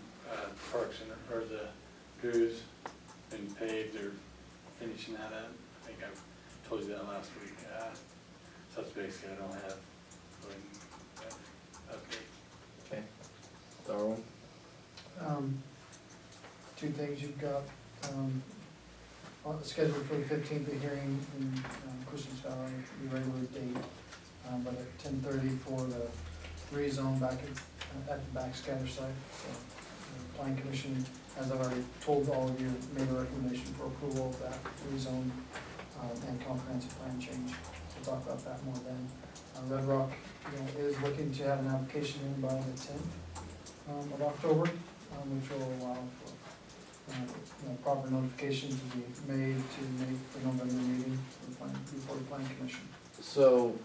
parks and, or the dues and paid, they're finishing that up. I think I told you that last week, so that's basically, I don't have, update. Okay. Darwin? Two things you've got, on the schedule for the 15th, the hearing in Christmas Valley, the regular date, but at 10:30 for the rezone back at the backscatter site. So the Plan Commission, as I've already told all of you, made a recommendation for approval of that rezone and comprehensive plan change. We'll talk about that more then. Red Rock, is looking to have an application in by the 10th of October, which will allow for proper notification to be made to make the November meeting before the Plan Commission. So,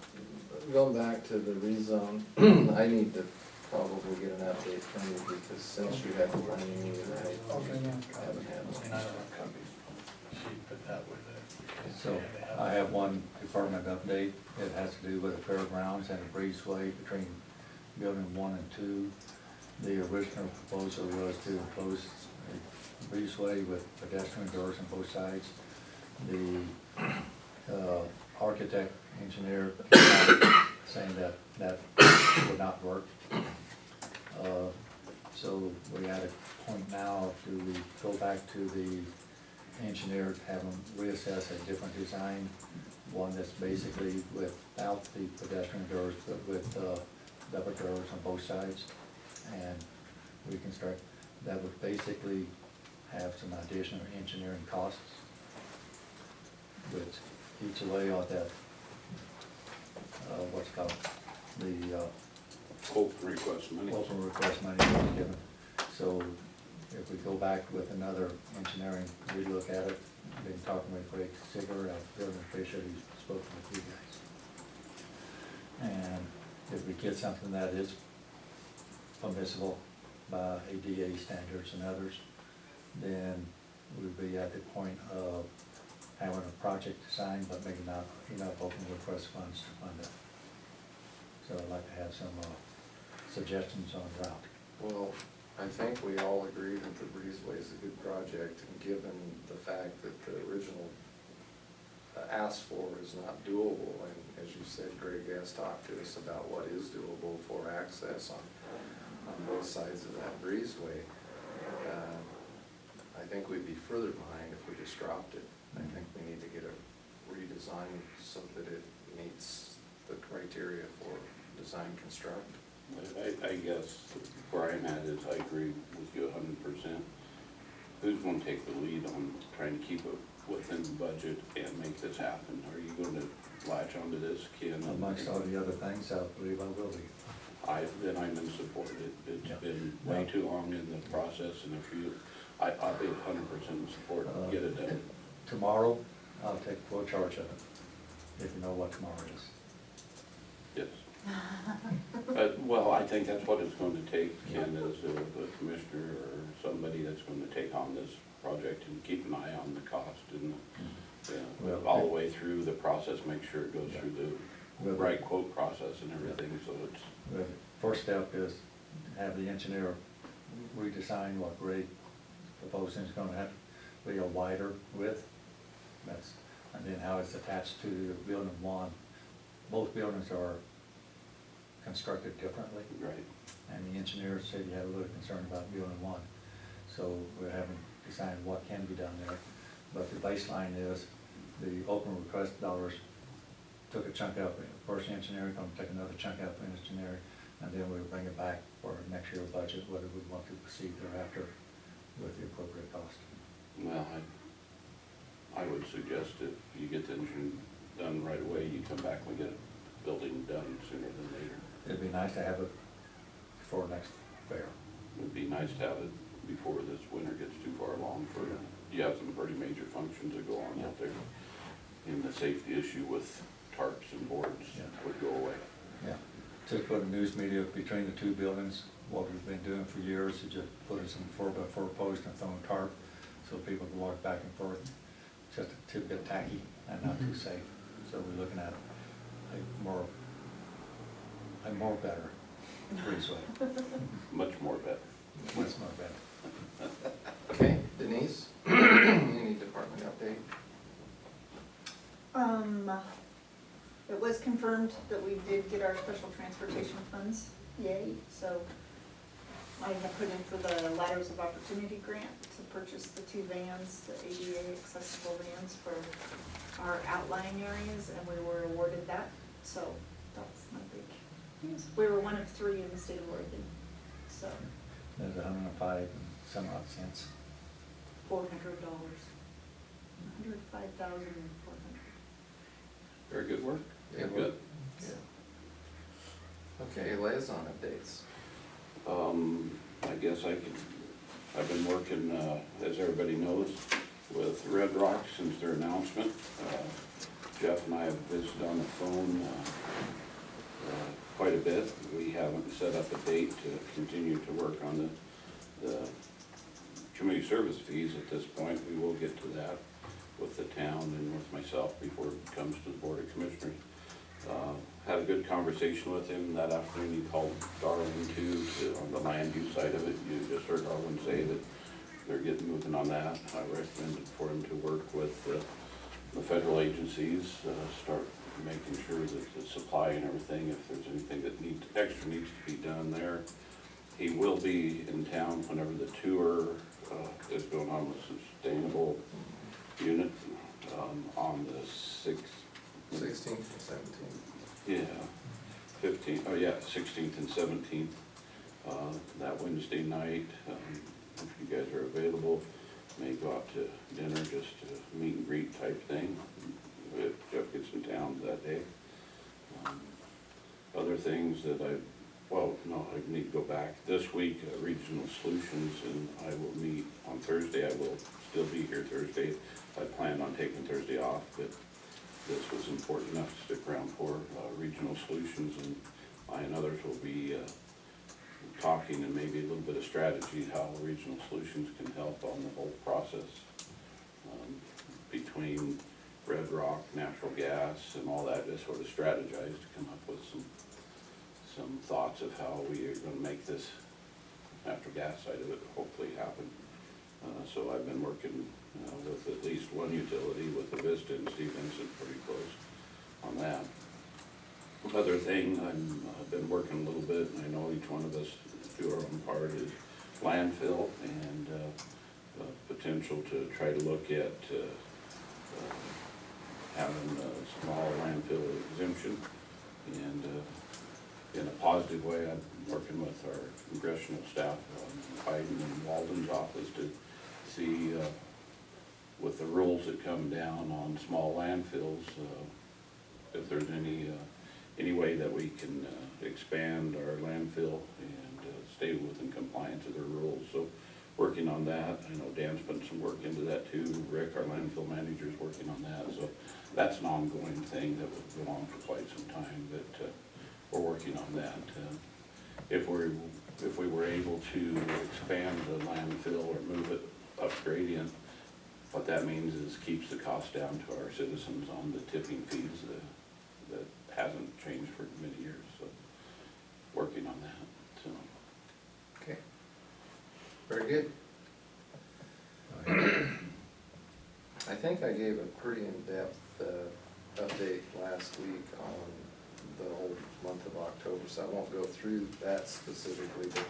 going back to the rezone, I need to probably get an update from you because since you had the planning meeting, Okay, yeah. I haven't had And I one. don't have copies. She put that with it. So I have one department update. It has to do with the fairgrounds and the breezeway between building 1 and 2. The original proposal was to enclose a breezeway with pedestrian doors on both sides. The architect, engineer came out saying that would not work. So we had a point now, do we go back to the engineer, have them reassess a different design, one that's basically without the pedestrian doors, but with double doors on both sides, and reconstruct. That would basically have some additional engineering costs, which eats away on that, what's called, the Open request money. open request money that was given. So if we go back with another engineering, relook at it, been talking with Greg Sigler, Building Fisher, he's spoken with you guys. And if we get something that is permissible by ADA standards and others, then we'd be at the point of having a project signed, but maybe not enough open request funds to fund it. So I'd like to have some suggestions on the route. Well, I think we all agree that the breezeway is a good project, and given the fact that the original asked for is not doable, and as you said, Greg has talked to us about what is doable for access on both sides of that breezeway. I think we'd be further behind if we just dropped it. I think we need to get a redesign so that it meets the criteria for design construct. I guess where I'm at is I agree with you 100%. Who's gonna take the lead on trying to keep it within the budget and make this happen? Are you gonna latch onto this, Ken? Amongst all the other things, I believe I will be. Then I'm in support. It's Yeah. been way too long in the process, and if you, I'll be 100% in support, get it done. Tomorrow, I'll take full charge of it, if you know what tomorrow is. Yes. Well, I think that's what it's going to take, Ken, is the commissioner or somebody that's going to take on this project and keep an eye on the cost and Well, all the way through the process, make sure it goes through the right quote process and everything, so it's. The first step is to have the engineer redesign what grade proposing is gonna have to be a wider width. And then how it's attached to building 1. Both buildings are constructed differently. Right. And the engineer said he had a little concern about building 1. So we haven't decided what can be done there. But the baseline is the open request dollars took a chunk out, first engineering, gonna take another chunk out for engineering, and then we'll bring it back for next year's budget, whether we want to proceed thereafter with the appropriate cost. Well, I would suggest if you get the engineering done right away, you come back and we get a building done sooner than later. It'd be nice to have it before next fair. It'd be nice to have it before this winter gets too far along for, you have some pretty major functions that go on out there. And the safety issue with tarps and boards Yeah. would go away. Yeah, just put a news media between the two buildings, what we've been doing for years, is just put in some 4x4 posts and throw a tarp so people can walk back and forth. Just a bit tacky and not too safe. So we're looking at a more better breezeway, Much more better. much more better. Okay, Denise, any department update? It was confirmed that we did get our special transportation funds, yay, so I have put in for the Ladders of Opportunity grant to purchase the 2 vans, the ADA accessible vans for our outlying areas, and we were awarded that, so that's my big news. We were one of 3 in the state of Oregon, so There's 105 and some odd cents. $400, $105,400. Very good work. Yeah, Good. Yeah. Okay, liaison updates. I guess I've been working, as everybody knows, with Red Rock since their announcement. Jeff and I have visited on the phone quite a bit. We haven't set up a date to continue to work on the community service fees at this point. We will get to that with the town and with myself before it comes to the Board of Commissioners. Had a good conversation with him that afternoon. He called Darwin too, on the land use side of it. You just heard Darwin say that they're getting moving on that. I recommended for him to work with the federal agencies, start making sure that the supply and everything, if there's anything that extra needs to be done there. He will be in town whenever the tour is going on with Sustainable Unit on the 16th and 17th. Yeah, 16th and 17th, that Wednesday night. If you guys are available, may go out to dinner, just a meet and greet type thing, if Jeff gets in town that day. Other things that I need to go back. This week, Regional Solutions, and I will meet on Thursday. I will still be here Thursday. I planned on taking Thursday off, but this was important enough to stick around for. Regional Solutions, and I and others will be talking and maybe a little bit of strategy how Regional Solutions can help on the whole process between Red Rock, natural gas, and all that. Just sort of strategize to come up with some thoughts of how we are going to make this natural gas side of it hopefully happen. So I've been working with at least one utility, with the Vista and Steve Vincent, pretty close on that. Other thing, I've been working a little bit, and I know each one of us do our own part, is landfill and potential to try to look at having a small landfill exemption. And in a positive way, I'm working with our congressional staff, Biden and Walden's office, to see with the rules that come down on small landfills, if there's any way that we can expand our landfill and stay within compliance with their rules. So working on that. I know Dan's put some work into that too. Rick, our landfill manager, is working on that. So that's an ongoing thing that will go on for quite some time, but we're working on that. If we were able to expand the landfill or move it up gradient, what that means is keeps the cost down to our citizens on the tipping fees that hasn't changed for many years. So working on that. So. Okay. Very good. I think I gave a pretty in-depth update last week on the whole month of October, so I won't go through that specifically, but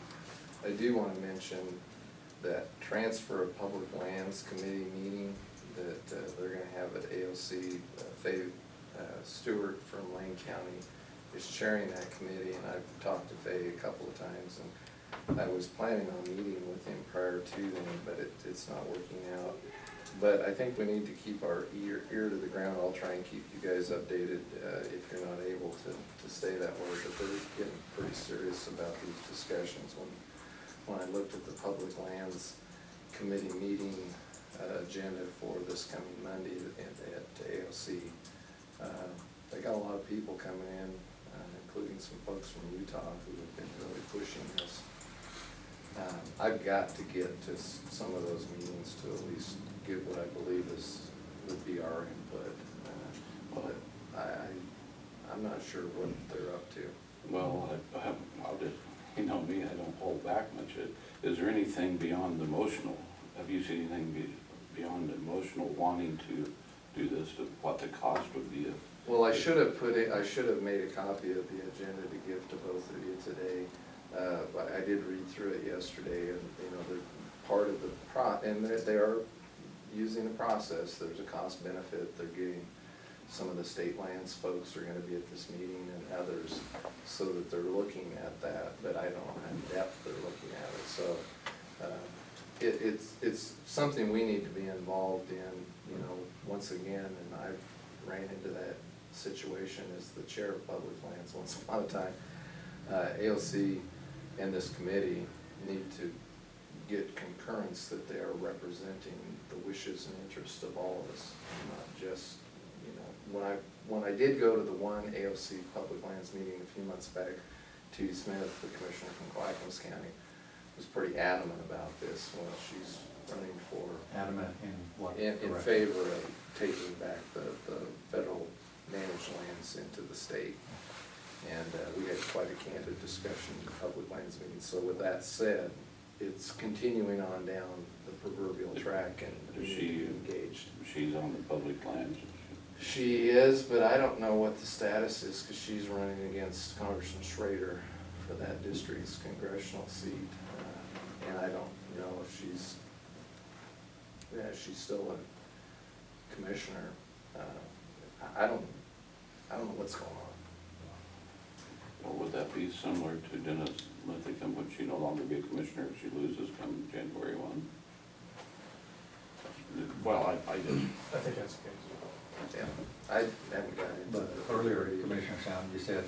I do want to mention that transfer of public lands committee meeting that they're going to have at AOC. Faye Stewart from Lane County is chairing that committee, and I've talked to Faye a couple of times, and I was planning on meeting with him prior to then, but it's not working out. But I think we need to keep our ear to the ground. I'll try and keep you guys updated, if you're not able to stay that way, but they're getting pretty serious about these discussions. When I looked at the Public Lands Committee meeting, agenda for this coming Monday at AOC, they got a lot of people coming in, including some folks from Utah who have been really pushing this. I've got to get to some of those meetings to at least give what I believe would be our input. But I'm not sure what they're up to. Well, I'll just, you know me, I don't hold back much. Is there anything beyond the emotional? Have you seen anything beyond the emotional wanting to do this, to what the cost would be? Well, I should have made a copy of the agenda to give to both of you today. But I did read through it yesterday, and, you know, they're part of the and they are using the process. There's a cost benefit. They're getting, some of the state lands folks are gonna be at this meeting and others, so that they're looking at that, but I don't know how in depth they're looking at it. So, it's something we need to be involved in, you know, once again, and I ran into that situation as the chair of Public Lands once upon a time. AOC and this committee need to get concurrence that they are representing the wishes and interests of all of us, not just, you know, when I did go to the one AOC Public Lands meeting a few months back, T.D. Smith, the commissioner from Clackamas County, was pretty adamant about this. Well, she's running for Adamant in what? in direction? favor of taking back the federal managed lands into the state. And we had quite a candid discussion in the Public Lands meeting. So with that said, it's continuing on down the proverbial track, and we need to be engaged. She's on the public lands. She is, but I don't know what the status is, because she's running against Congressman Schrader for that district's congressional seat. And I don't know if she's still a commissioner. I don't know what's going on. Well, would that be similar to Dennis Linthicum? Would she no longer be a commissioner if she loses come January 1? Well, I just, I think that's the case. Yeah, I haven't got into But earlier, Commissioner Sound, you said,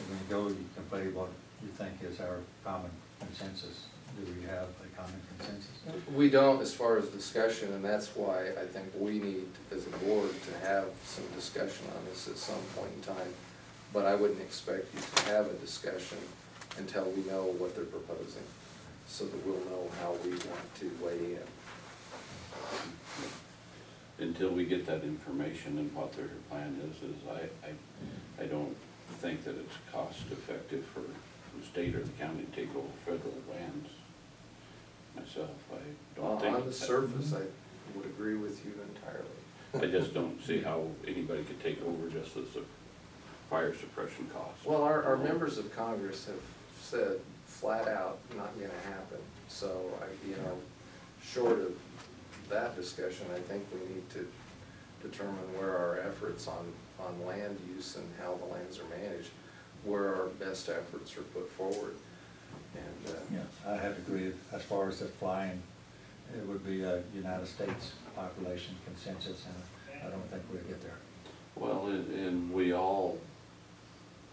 when you go, you can play what you think is our common consensus. Do we have a common consensus? We don't, as far as discussion, and that's why I think we need, as a board, to have some discussion on this at some point in time. But I wouldn't expect you to have a discussion until we know what they're proposing, so that we'll know how we want to weigh in. until we get that information and what their plan is I don't think that it's cost effective for the state or the county to take over federal lands. Myself, I don't think. On the surface, I would agree with you entirely. I just don't see how anybody could take over just as a fire suppression cost. Well, our members of Congress have said flat out, not gonna happen. So, short of that discussion, I think we need to determine where our efforts on land use and how the lands are managed, where our best efforts are put forward. And, Yes, I have agreed. As far as the flying, it would be a United States population consensus, and I don't think we'll get there. Well, and we all,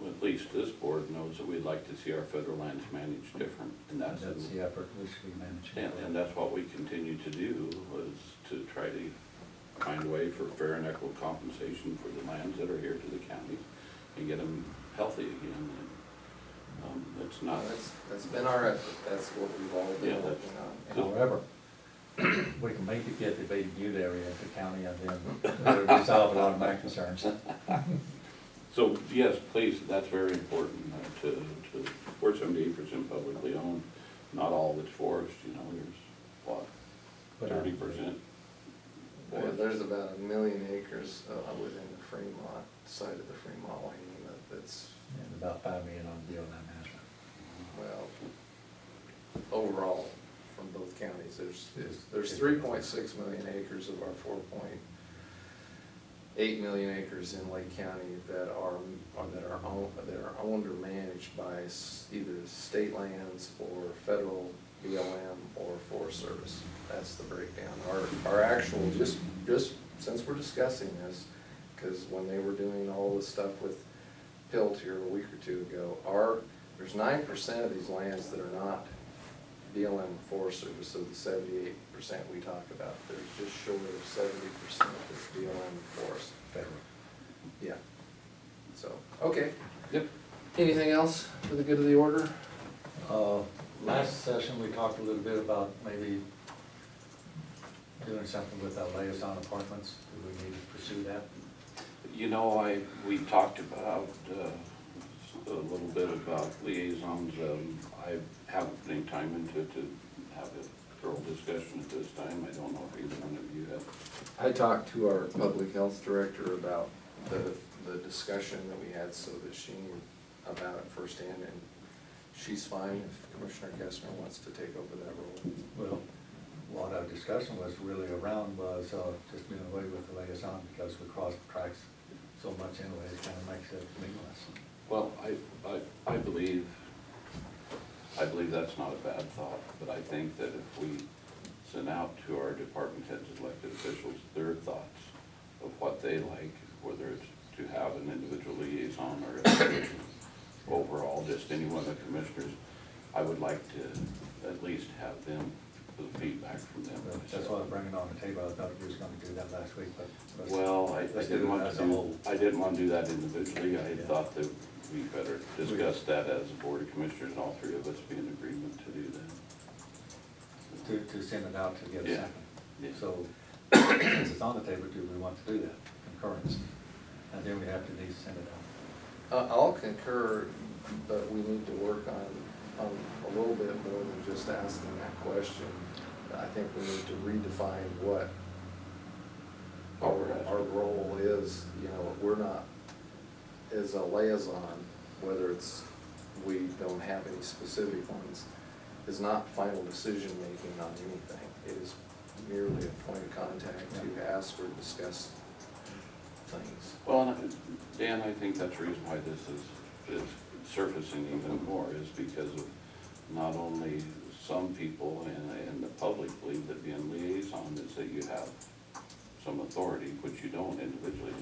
at least this board knows that we'd like to see our federal lands managed different, and that's the effort we should be managing. and that's what we continue to do, was to try to find a way for fair and equitable compensation for the lands that are here to the county and get them healthy again. It's not. that's been our effort. That's what we've all been Yeah, working on. However, we can make it get the Bay Butte area of the county, and then it'll resolve a lot of my concerns. So, yes, please, that's very important, we're 78% publicly owned, not all of it's forest, you know, there's, what, 30%? Well, there's about 1 million acres within the Fremont, side of the Fremont lane that's, And about 5 million on BLM management. well, overall, from both counties, there's 3.6 million acres of our 8 million acres in Lake County that are owned or managed by either state lands or federal BLM or Forest Service. That's the breakdown. Our actual, just since we're discussing this, because when they were doing all this stuff with Pilt here a week or two ago, there's 9% of these lands that are not BLM Forest Service, so the 78% we talk about, there's just short of 70% that's BLM Forest. Federal. Yeah. So, okay. Yep. Anything else for the good of the order? Last session, we talked a little bit about maybe doing something with our liaison appointments. Do we need to pursue that? You know, we talked about, a little bit about liaisons. I haven't put any time into it to have a thorough discussion at this time. I don't know if either one of you have. I talked to our public health director about the discussion that we had so that she knew about it firsthand, and she's fine if Commissioner Kestner wants to take over that role. Well, what our discussion was really around was just doing away with the liaison because we cross tracks so much anyway, it kind of makes it meaningless. Well, I believe that's not a bad thought, but I think that if we send out to our department heads, elected officials, their thoughts of what they like, whether it's to have an individual liaison or overall, just any one of the commissioners, I would like to at least have them, the feedback from them. That's why I'm bringing it on the table. I thought we was gonna do that last week, but. Well, I let's didn't do it want as to a whole. I didn't want to do that individually. I thought that we better discuss that as a board of commissioners, all three of us be in agreement to do that. To send it out to get a Yeah. second. Yeah. So, since it's on the table, do we want to do that, concurrence? And then we have to at least send it out. I'll concur, but we need to work on a little bit more than just asking that question. I think we need to redefine what our role is. You know, we're not, as a liaison, whether it's, we don't have any specific ones, is not final decision-making on anything. It is merely a point of contact to ask or discuss things. Well, Dan, I think that's the reason why this is surfacing even more, is because of not only some people and the public believe that being liaison is that you have some authority, which you don't individually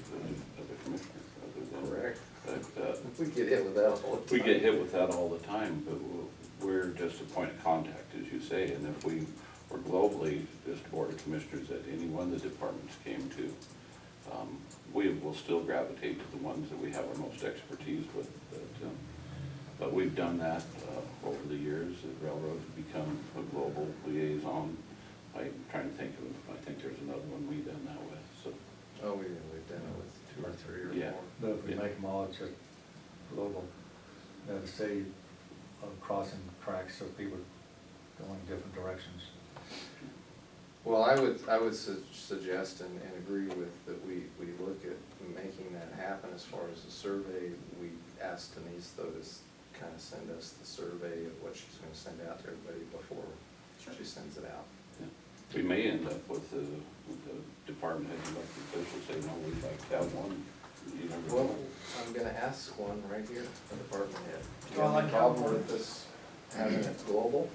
as a commissioner, other than. Correct. But, We get hit with that all the time. we get hit with that all the time, but we're just a point of contact, as you say, and if we were globally just a board of commissioners that any one of the departments came to, we will still gravitate to the ones that we have our most expertise with. But we've done that over the years. The railroad's become a global liaison. I'm trying to think of, I think there's another one we've done that with, so. Oh, we've done it with 2 or 3 or Yeah. more. But if we make them all just global, that'd save crossing tracks so people going different directions. Well, I would suggest and agree with that we look at making that happen. As far as the survey, we asked Denise though to kind of send us the survey of what she's gonna send out to everybody before she sends it out. Yeah. We may end up with the department head elected officials say, no, we'd like to have one. You never know. Well, I'm gonna ask one right here, the department head. Do you Well, have I any like problem that. with this having it global?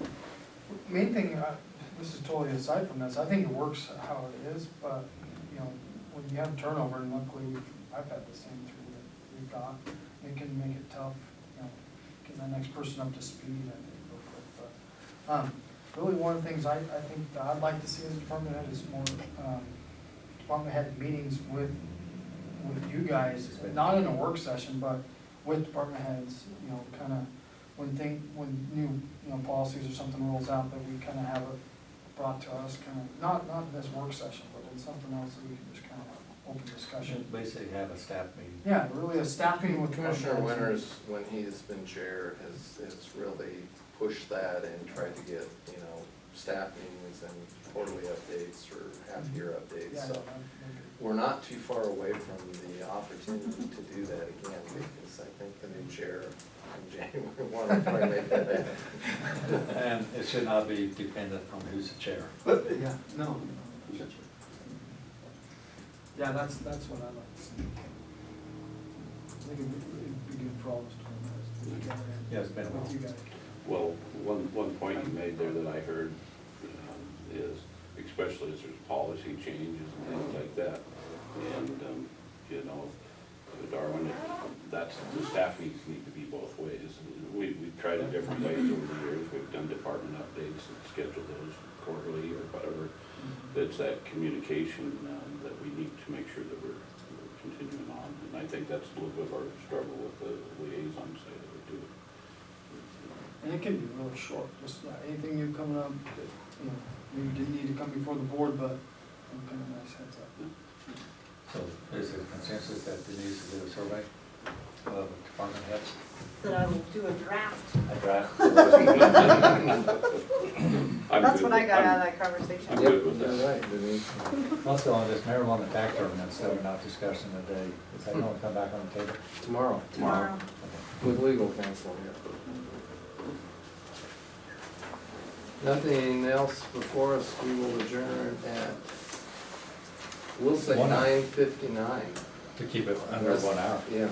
Main thing, this is totally aside from this, I think it works how it is, but, you know, when you have turnover, and luckily I've had the same three that we've got, it can make it tough, you know, getting the next person up to speed, I think, real quick, but, really one of the things I think that I'd like to see as a department head is more, department head meetings with you guys, not in a work session, but with department heads, you know, kinda, when new, you know, policies or something rolls out, that we kinda have it brought to us, kinda, not in this work session, but in something else that we can just kinda open discussion. Basically have a staff meeting. Yeah, really a staff meeting with Commissioner department heads. Winters, when he's been chair, has really pushed that and tried to get, you know, staff meetings and quarterly updates or half-year updates, Yeah, so. We're not too far away from the opportunity to do that again, because I think the new chair in January will probably make that happen. And it should not be dependent on who's the chair. Yeah, no. Yeah, that's what I'd like to see. I think it'd be good for all of us to know together. Yeah, it's been a while. With you guys. Well, one point you made there that I heard is, especially as there's policy changes and things like that, and, you know, Darwin, that's, the staff needs to be both ways. We've tried it different ways over the years, we've done department updates and scheduled those quarterly or whatever. It's that communication that we need to make sure that we're continuing on, and I think that's a little bit of our struggle with the liaison side of it too. And it can be really short, just anything new coming up, that, you know, you didn't need to come before the board, but some kind of nice heads up. So is it consensus that Denise will do a survey of department heads? That I will do a draft. A draft? That's what I got out of that conversation. I'm good with You're that. right, Denise. Also on this marijuana tax ordinance that we're not discussing today, is that going to come back on the table? Tomorrow, Tomorrow. with legal counsel here. Nothing else before us, we will adjourn at, we'll say 1 hour. 9:59. To keep it under 1 hour. Yeah.